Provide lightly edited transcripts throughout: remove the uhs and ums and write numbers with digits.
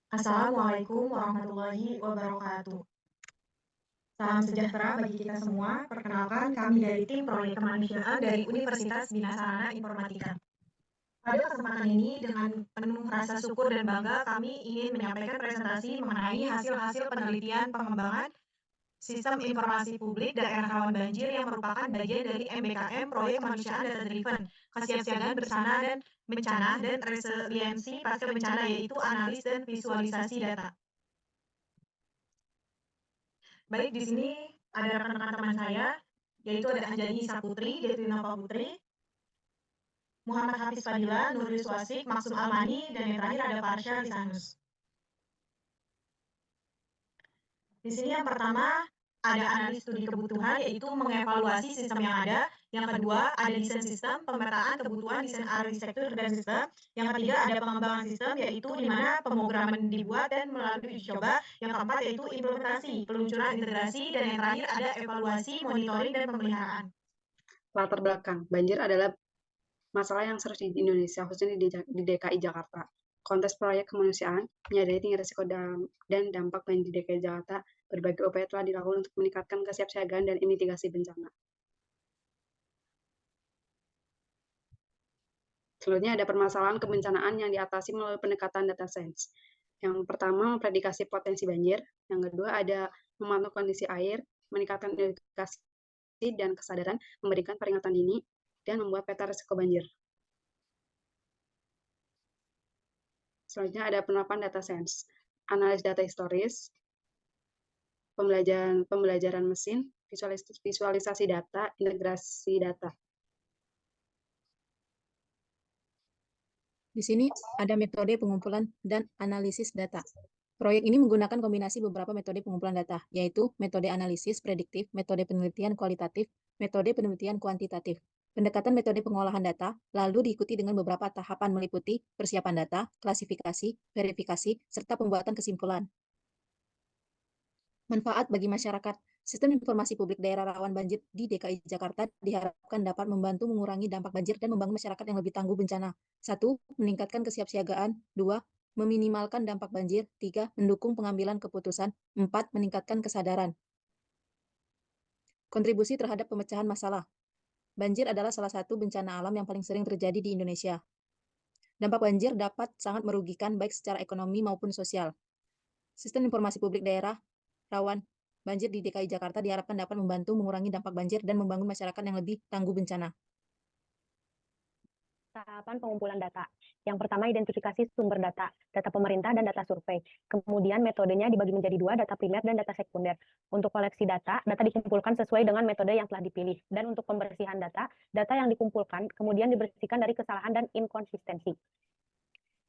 Assalamualaikum warahmatullahi wabarakatuh. Salam sejahtera bagi kita semua. Perkenalkan, kami dari tim Proyek Kemanusiaan dari Universitas Bina Sarana Informatika. Pada kesempatan ini, dengan penuh rasa syukur dan bangga, kami ingin menyampaikan presentasi mengenai hasil-hasil penelitian pengembangan Sistem Informasi Publik Daerah Rawan Banjir yang merupakan bagian dari MBKM Proyek Kemanusiaan Data Driven, Kesiapsiagaan Bencana dan Resiliensi Pasca Bencana, yaitu analis dan visualisasi data. Baik, di sini ada rekan-rekan teman saya, yaitu ada Anjani Saputri, Detrinova Putri, Muhammad Hafiz Fadila, Nurul Swasik, Maksum Almani, dan yang terakhir ada Farsha Lisanus. Di sini yang pertama ada analis studi kebutuhan, yaitu mengevaluasi sistem yang ada. Yang kedua ada desain sistem, pemetaan kebutuhan desain arsitektur dan sistem. Yang ketiga ada pengembangan sistem, yaitu di mana pemrograman dibuat dan melalui uji coba. Yang keempat yaitu implementasi, peluncuran integrasi, dan yang terakhir ada evaluasi, monitoring, dan pemeliharaan. Latar belakang, banjir adalah masalah yang serius di Indonesia, khususnya di DKI Jakarta. Konteks proyek kemanusiaan, menyadari tinggi risiko dan dampak banjir di DKI Jakarta, berbagai upaya telah dilakukan untuk meningkatkan kesiapsiagaan dan mitigasi bencana. Selanjutnya ada permasalahan kebencanaan yang diatasi melalui pendekatan data science. Yang pertama, memprediksi potensi banjir. Yang kedua, ada memantau kondisi air, meningkatkan edukasi dan kesadaran, memberikan peringatan dini, dan membuat peta risiko banjir. Selanjutnya ada penerapan data science, analis data historis, pembelajaran mesin, visualisasi data, integrasi data. Di sini ada metode pengumpulan dan analisis data. Proyek ini menggunakan kombinasi beberapa metode pengumpulan data, yaitu metode analisis prediktif, metode penelitian kualitatif, metode penelitian kuantitatif. Pendekatan metode pengolahan data lalu diikuti dengan beberapa tahapan meliputi persiapan data, klasifikasi, verifikasi, serta pembuatan kesimpulan. Manfaat bagi masyarakat. Sistem informasi publik daerah rawan banjir di DKI Jakarta diharapkan dapat membantu mengurangi dampak banjir dan membangun masyarakat yang lebih tangguh bencana. 1. Meningkatkan kesiapsiagaan. 2. Meminimalkan dampak banjir. 3. Mendukung pengambilan keputusan. 4. Meningkatkan kesadaran. Kontribusi terhadap pemecahan masalah. Banjir adalah salah satu bencana alam yang paling sering terjadi di Indonesia. Dampak banjir dapat sangat merugikan baik secara ekonomi maupun sosial. Sistem informasi publik daerah rawan banjir di DKI Jakarta diharapkan dapat membantu mengurangi dampak banjir dan membangun masyarakat yang lebih tangguh bencana. Tahapan pengumpulan data. Yang pertama, identifikasi sumber data, data pemerintah dan data survei. Kemudian metodenya dibagi menjadi dua, data primer dan data sekunder. Untuk koleksi data, data dikumpulkan sesuai dengan metode yang telah dipilih. Dan untuk pembersihan data, data yang dikumpulkan kemudian dibersihkan dari kesalahan dan inkonsistensi.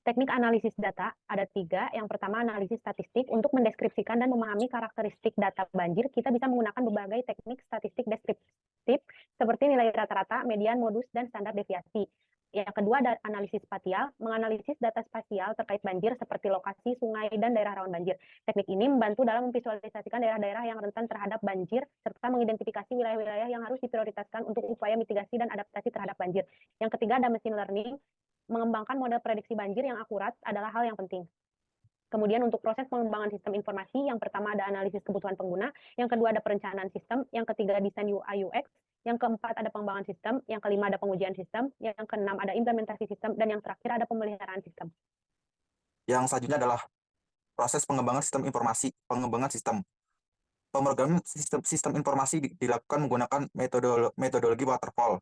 Teknik analisis data ada 3. Yang pertama, analisis statistik. Untuk mendeskripsikan dan memahami karakteristik data banjir, kita bisa menggunakan berbagai teknik statistik deskriptif seperti nilai rata-rata, median, modus, dan standar deviasi. Yang kedua ada analisis spasial, menganalisis data spasial terkait banjir seperti lokasi, sungai, dan daerah rawan banjir. Teknik ini membantu dalam memvisualisasikan daerah-daerah yang rentan terhadap banjir, serta mengidentifikasi wilayah-wilayah yang harus diprioritaskan untuk upaya mitigasi dan adaptasi terhadap banjir. Yang ketiga ada machine learning, mengembangkan model prediksi banjir yang akurat adalah hal yang penting. Kemudian untuk proses pengembangan sistem informasi, yang pertama ada analisis kebutuhan pengguna, yang kedua ada perencanaan sistem, yang ketiga desain UI UX, yang keempat ada pengembangan sistem, yang kelima ada pengujian sistem, yang keenam ada implementasi sistem, dan yang terakhir ada pemeliharaan sistem. Yang selanjutnya adalah proses pengembangan sistem informasi, pengembangan sistem. Pemrograman sistem informasi dilakukan menggunakan metodologi waterfall.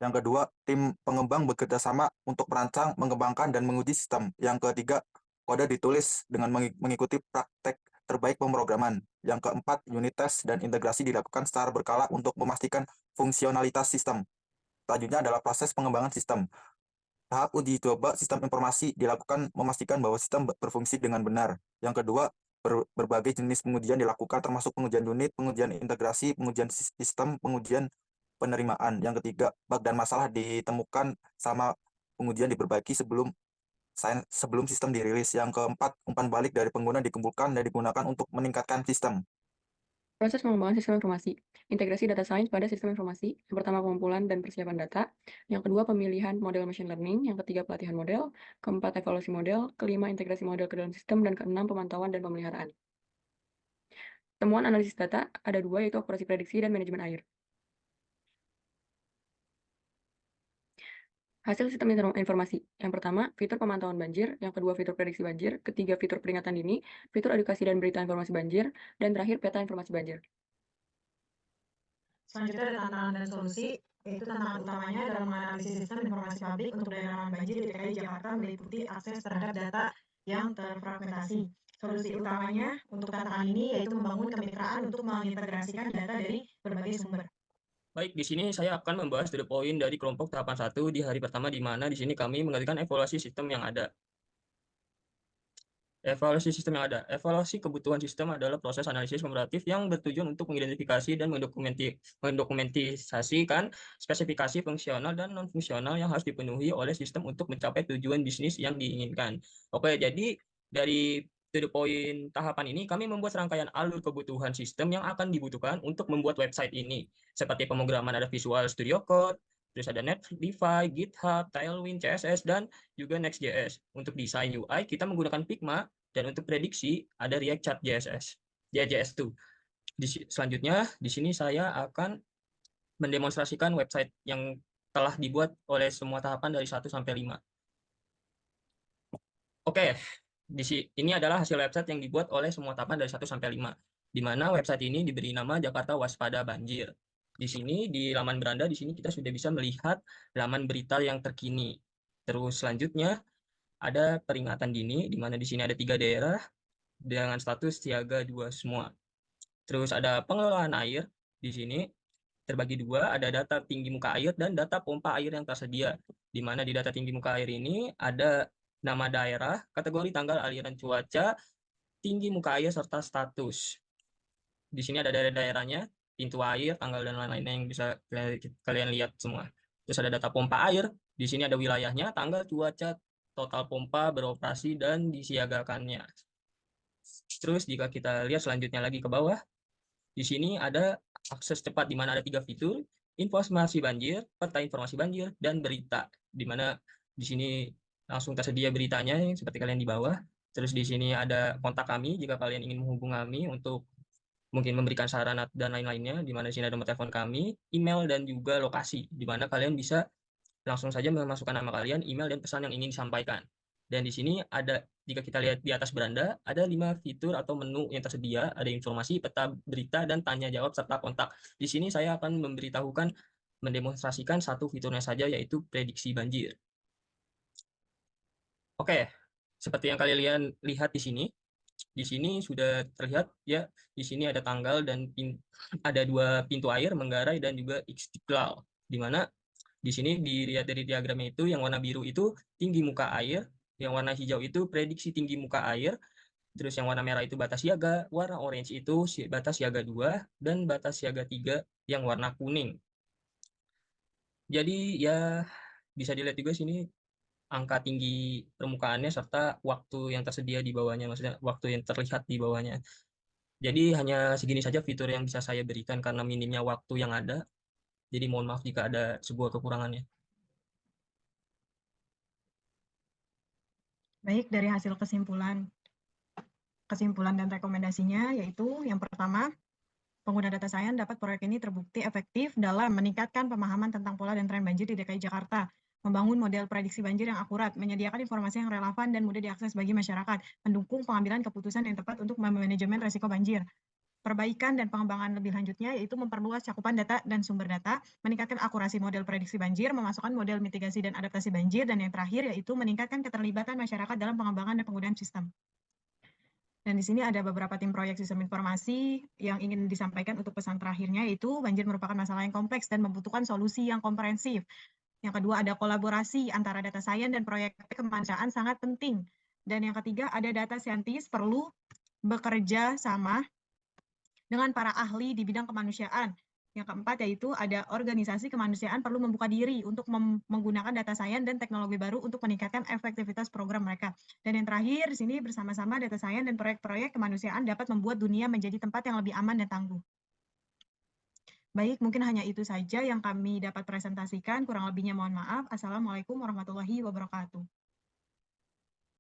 Yang kedua, tim pengembang bekerja sama untuk merancang, mengembangkan, dan menguji sistem. Yang ketiga, kode ditulis dengan mengikuti praktek terbaik pemrograman. Yang keempat, unit test dan integrasi dilakukan secara berkala untuk memastikan fungsionalitas sistem. Selanjutnya adalah proses pengembangan sistem. Tahap uji coba sistem informasi dilakukan memastikan bahwa sistem berfungsi dengan benar. Yang kedua, berbagai jenis pengujian dilakukan termasuk pengujian unit, pengujian integrasi, pengujian sistem, pengujian penerimaan. Yang ketiga, bug dan masalah ditemukan sama pengujian diperbaiki sebelum sistem dirilis. Yang keempat, umpan balik dari pengguna dikumpulkan dan digunakan untuk meningkatkan sistem. Proses pengembangan sistem informasi. Integrasi data science pada sistem informasi. Yang pertama, pengumpulan dan persiapan data. Yang kedua, pemilihan model machine learning. Yang ketiga, pelatihan model. Keempat, evaluasi model. Kelima, integrasi model ke dalam sistem. Dan keenam, pemantauan dan pemeliharaan. Temuan analisis data ada dua, yaitu akurasi prediksi dan manajemen air. Hasil sistem informasi. Yang pertama, fitur pemantauan banjir. Yang kedua, fitur prediksi banjir. Ketiga, fitur peringatan dini. Fitur edukasi dan berita informasi banjir. Dan terakhir, peta informasi banjir. Selanjutnya ada tantangan dan solusi, yaitu tantangan utamanya dalam menganalisis sistem informasi publik untuk daerah rawan banjir di DKI Jakarta meliputi akses terhadap data yang terfragmentasi. Solusi utamanya untuk tantangan ini yaitu membangun kemitraan untuk mengintegrasikan data dari berbagai sumber. Baik, di sini saya akan membahas to the point dari kelompok tahapan 1 di hari pertama, di mana di sini kami mengerjakan evaluasi sistem yang ada. Evaluasi sistem yang ada. Evaluasi kebutuhan sistem adalah proses analisis komparatif yang bertujuan untuk mengidentifikasi dan mendokumentasikan spesifikasi fungsional dan non-fungsional yang harus dipenuhi oleh sistem untuk mencapai tujuan bisnis yang diinginkan. Oke, jadi dari to the point tahapan ini, kami membuat rangkaian alur kebutuhan sistem yang akan dibutuhkan untuk membuat website ini. Seperti pemrograman ada Visual Studio Code, terus ada Netlify, GitHub, Tailwind, CSS, dan juga Next.js. Untuk desain UI, kita menggunakan Figma, dan untuk prediksi ada React Chat JS2. Selanjutnya, di sini saya akan mendemonstrasikan website yang telah dibuat oleh semua tahapan dari 1 sampai 5. Oke, ini adalah hasil website yang dibuat oleh semua tahapan dari 1 sampai 5, di mana website ini diberi nama Jakarta Waspada Banjir. Di sini, di laman beranda, di sini kita sudah bisa melihat laman berita yang terkini. Terus selanjutnya, ada peringatan dini, di mana di sini ada 3 daerah dengan status siaga 2 semua. Terus ada pengelolaan air, di sini terbagi 2, ada data tinggi muka air dan data pompa air yang tersedia. Di mana di data tinggi muka air ini ada nama daerah, kategori tanggal aliran cuaca, tinggi muka air, serta status. Di sini ada daerah-daerahnya, pintu air, tanggal, dan lain-lainnya yang bisa kalian lihat semua. Terus ada data pompa air, di sini ada wilayahnya, tanggal, cuaca, total pompa, beroperasi, dan disiagakannya. Terus jika kita lihat selanjutnya lagi ke bawah, di sini ada akses cepat, di mana ada 3 fitur, informasi banjir, peta informasi banjir, dan berita, di mana di sini langsung tersedia beritanya seperti kalian di bawah. Terus di sini ada kontak kami jika kalian ingin menghubungi kami untuk mungkin memberikan saran dan lain-lainnya, di mana di sini ada nomor telepon kami, email, dan juga lokasi, di mana kalian bisa langsung saja memasukkan nama kalian, email, dan pesan yang ingin disampaikan. Dan di sini ada, jika kita lihat di atas beranda, ada 5 fitur atau menu yang tersedia, ada informasi, peta, berita, dan tanya jawab, serta kontak. Di sini saya akan mendemonstrasikan satu fiturnya saja, yaitu prediksi banjir. Oke, seperti yang kalian lihat di sini sudah terlihat ya, di sini ada tanggal dan ada 2 pintu air, Manggarai dan juga Istiqlal, di mana di sini dilihat dari diagramnya itu, yang warna biru itu tinggi muka air, yang warna hijau itu prediksi tinggi muka air, terus yang warna merah itu batas siaga, warna orange itu batas siaga 2, dan batas siaga 3 yang warna kuning. Jadi ya bisa dilihat juga sini angka tinggi permukaannya serta waktu yang tersedia di bawahnya, maksudnya waktu yang terlihat di bawahnya. Jadi hanya segini saja fitur yang bisa saya berikan karena minimnya waktu yang ada. Jadi mohon maaf jika ada sebuah kekurangannya. Baik, dari hasil kesimpulan dan rekomendasinya, yaitu yang pertama, pengguna data science dapat proyek ini terbukti efektif dalam meningkatkan pemahaman tentang pola dan tren banjir di DKI Jakarta, membangun model prediksi banjir yang akurat, menyediakan informasi yang relevan dan mudah diakses bagi masyarakat, mendukung pengambilan keputusan yang tepat untuk manajemen risiko banjir. Perbaikan dan pengembangan lebih lanjutnya yaitu memperluas cakupan data dan sumber data, meningkatkan akurasi model prediksi banjir, memasukkan model mitigasi dan adaptasi banjir, dan yang terakhir yaitu meningkatkan keterlibatan masyarakat dalam pengembangan dan penggunaan sistem. Dan di sini ada beberapa tim proyek sistem informasi yang ingin disampaikan untuk pesan terakhirnya, yaitu banjir merupakan masalah yang kompleks dan membutuhkan solusi yang komprehensif. Yang kedua, ada kolaborasi antara data science dan proyek kemanusiaan sangat penting. Dan yang ketiga, ada data scientist perlu bekerja sama dengan para ahli di bidang kemanusiaan Yang keempat yaitu ada organisasi kemanusiaan perlu membuka diri untuk menggunakan data science dan teknologi baru untuk meningkatkan efektivitas program mereka. Dan yang terakhir, di sini bersama-sama data science dan proyek-proyek kemanusiaan dapat membuat dunia menjadi tempat yang lebih aman dan tangguh. Baik, mungkin hanya itu saja yang kami dapat presentasikan. Kurang lebihnya mohon maaf. Assalamualaikum warahmatullahi wabarakatuh.